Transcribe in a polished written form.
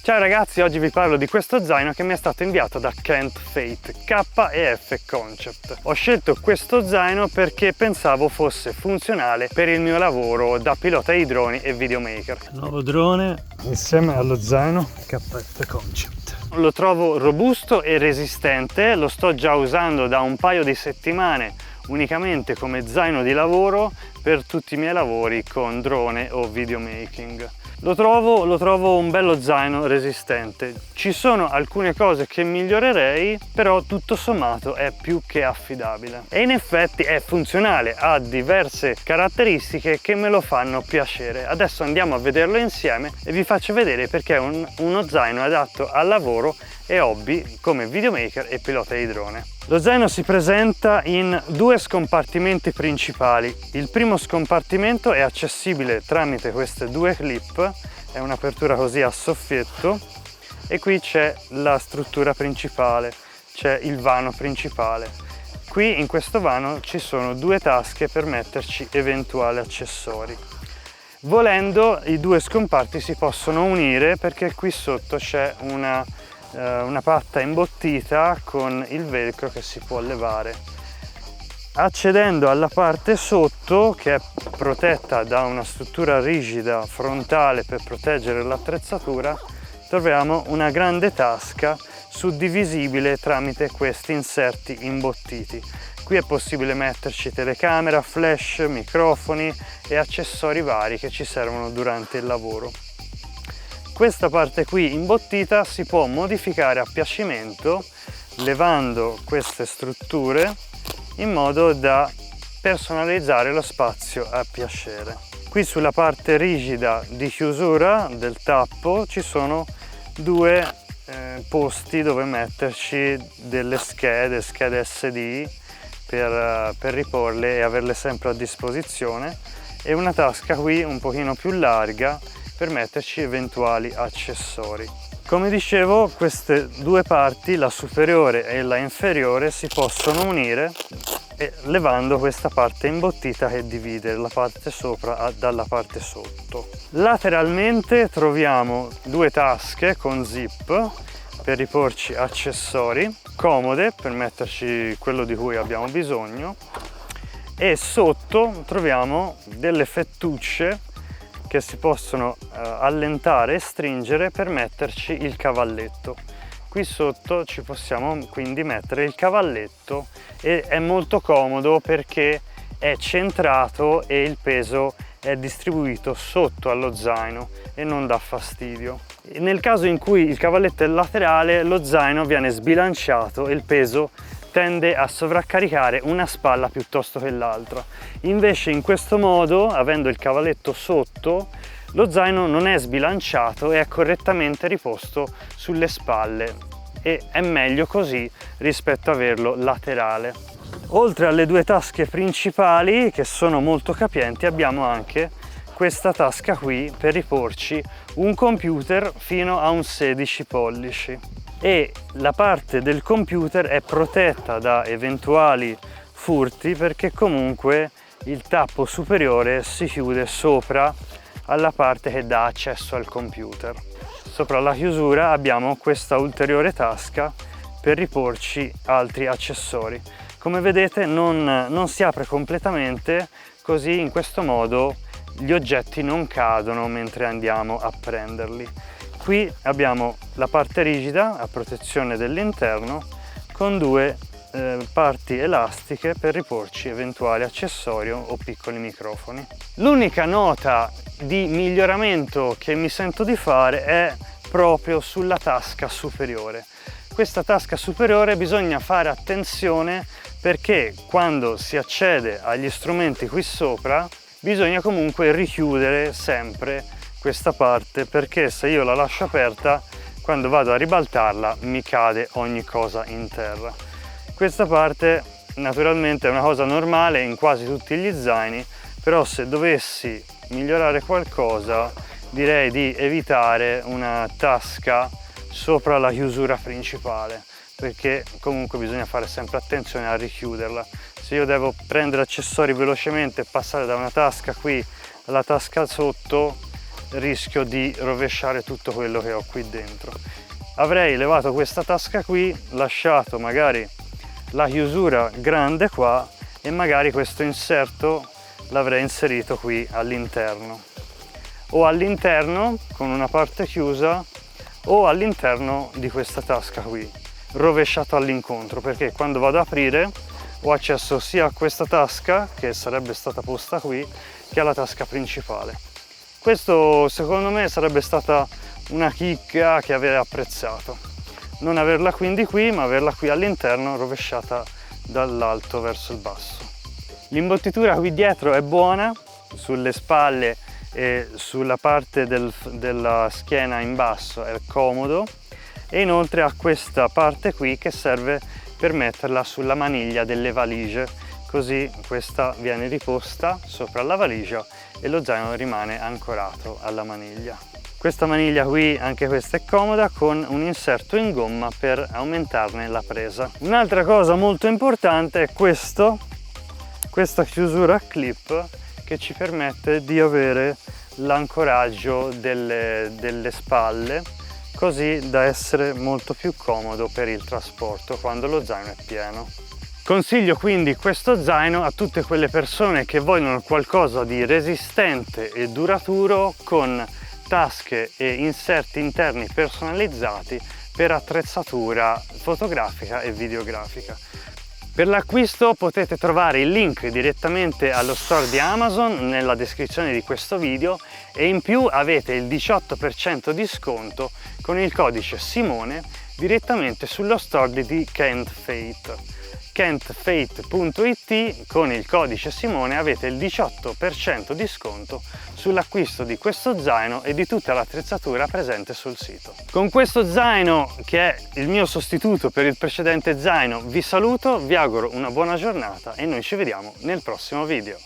Ciao ragazzi, oggi vi parlo di questo zaino che mi è stato inviato da Kent Fate K&F Concept. Ho scelto questo zaino perché pensavo fosse funzionale per il mio lavoro da pilota di droni e videomaker. Nuovo drone insieme allo zaino K&F Concept. Lo trovo robusto e resistente, lo sto già usando da un paio di settimane unicamente come zaino di lavoro per tutti i miei lavori con drone o videomaking. Lo trovo un bello zaino resistente. Ci sono alcune cose che migliorerei, però tutto sommato è più che affidabile. E in effetti è funzionale, ha diverse caratteristiche che me lo fanno piacere. Adesso andiamo a vederlo insieme e vi faccio vedere perché è uno zaino adatto al lavoro e hobby come videomaker e pilota di drone. Lo zaino si presenta in due scompartimenti principali. Il primo scompartimento è accessibile tramite queste due clip, è un'apertura così a soffietto e qui c'è la struttura principale, c'è il vano principale. Qui in questo vano ci sono due tasche per metterci eventuali accessori. Volendo i due scomparti si possono unire perché qui sotto c'è una patta imbottita con il velcro che si può levare. Accedendo alla parte sotto, che è protetta da una struttura rigida frontale per proteggere l'attrezzatura, troviamo una grande tasca suddivisibile tramite questi inserti imbottiti. Qui è possibile metterci telecamera, flash, microfoni e accessori vari che ci servono durante il lavoro. Questa parte qui imbottita si può modificare a piacimento levando queste strutture in modo da personalizzare lo spazio a piacere. Qui sulla parte rigida di chiusura del tappo ci sono due posti dove metterci delle schede SD per riporle e averle sempre a disposizione e una tasca qui un pochino più larga per metterci eventuali accessori. Come dicevo, queste due parti, la superiore e la inferiore, si possono unire levando questa parte imbottita che divide la parte sopra dalla parte sotto. Lateralmente troviamo due tasche con zip per riporci accessori, comode per metterci quello di cui abbiamo bisogno, e sotto troviamo delle fettucce che si possono allentare e stringere per metterci il cavalletto. Qui sotto ci possiamo quindi mettere il cavalletto e è molto comodo perché è centrato e il peso è distribuito sotto allo zaino e non dà fastidio. Nel caso in cui il cavalletto è laterale, lo zaino viene sbilanciato e il peso tende a sovraccaricare una spalla piuttosto che l'altra. Invece in questo modo, avendo il cavalletto sotto, lo zaino non è sbilanciato e è correttamente riposto sulle spalle e è meglio così rispetto a averlo laterale. Oltre alle due tasche principali che sono molto capienti, abbiamo anche questa tasca qui per riporci un computer fino a un 16 pollici. E la parte del computer è protetta da eventuali furti perché comunque il tappo superiore si chiude sopra alla parte che dà accesso al computer. Sopra la chiusura abbiamo questa ulteriore tasca per riporci altri accessori. Come vedete non si apre completamente, così in questo modo gli oggetti non cadono mentre andiamo a prenderli. Qui abbiamo la parte rigida a protezione dell'interno con due parti elastiche per riporci eventuali accessori o piccoli microfoni. L'unica nota di miglioramento che mi sento di fare è proprio sulla tasca superiore. Questa tasca superiore bisogna fare attenzione perché quando si accede agli strumenti qui sopra bisogna comunque richiudere sempre questa parte perché se io la lascio aperta quando vado a ribaltarla mi cade ogni cosa in terra. Questa parte naturalmente è una cosa normale in quasi tutti gli zaini, però se dovessi migliorare qualcosa direi di evitare una tasca sopra la chiusura principale perché comunque bisogna fare sempre attenzione a richiuderla. Se io devo prendere accessori velocemente e passare da una tasca qui alla tasca sotto rischio di rovesciare tutto quello che ho qui dentro. Avrei levato questa tasca qui, lasciato magari la chiusura grande qua e magari questo inserto l'avrei inserito qui all'interno, o all'interno con una parte chiusa o all'interno di questa tasca qui, rovesciato all'incontro, perché quando vado ad aprire ho accesso sia a questa tasca, che sarebbe stata posta qui, che alla tasca principale. Questo secondo me sarebbe stata una chicca che avrei apprezzato, non averla quindi qui, ma averla qui all'interno rovesciata dall'alto verso il basso. L'imbottitura qui dietro è buona, sulle spalle e sulla parte della schiena in basso è comodo, e inoltre ha questa parte qui che serve per metterla sulla maniglia delle valigie, così questa viene riposta sopra la valigia e lo zaino rimane ancorato alla maniglia. Questa maniglia qui, anche questa è comoda, con un inserto in gomma per aumentarne la presa. Un'altra cosa molto importante è questa chiusura a clip che ci permette di avere l'ancoraggio delle spalle, così da essere molto più comodo per il trasporto quando lo zaino è pieno. Consiglio quindi questo zaino a tutte quelle persone che vogliono qualcosa di resistente e duraturo, con tasche e inserti interni personalizzati per attrezzatura fotografica e videografica. Per l'acquisto potete trovare il link direttamente allo store di Amazon nella descrizione di questo video, e in più avete il 18% di sconto con il codice Simone direttamente sullo store di Kent Fate. kentfate.it, con il codice Simone avete il 18% di sconto sull'acquisto di questo zaino e di tutta l'attrezzatura presente sul sito. Con questo zaino, che è il mio sostituto per il precedente zaino, vi saluto, vi auguro una buona giornata e noi ci vediamo nel prossimo video.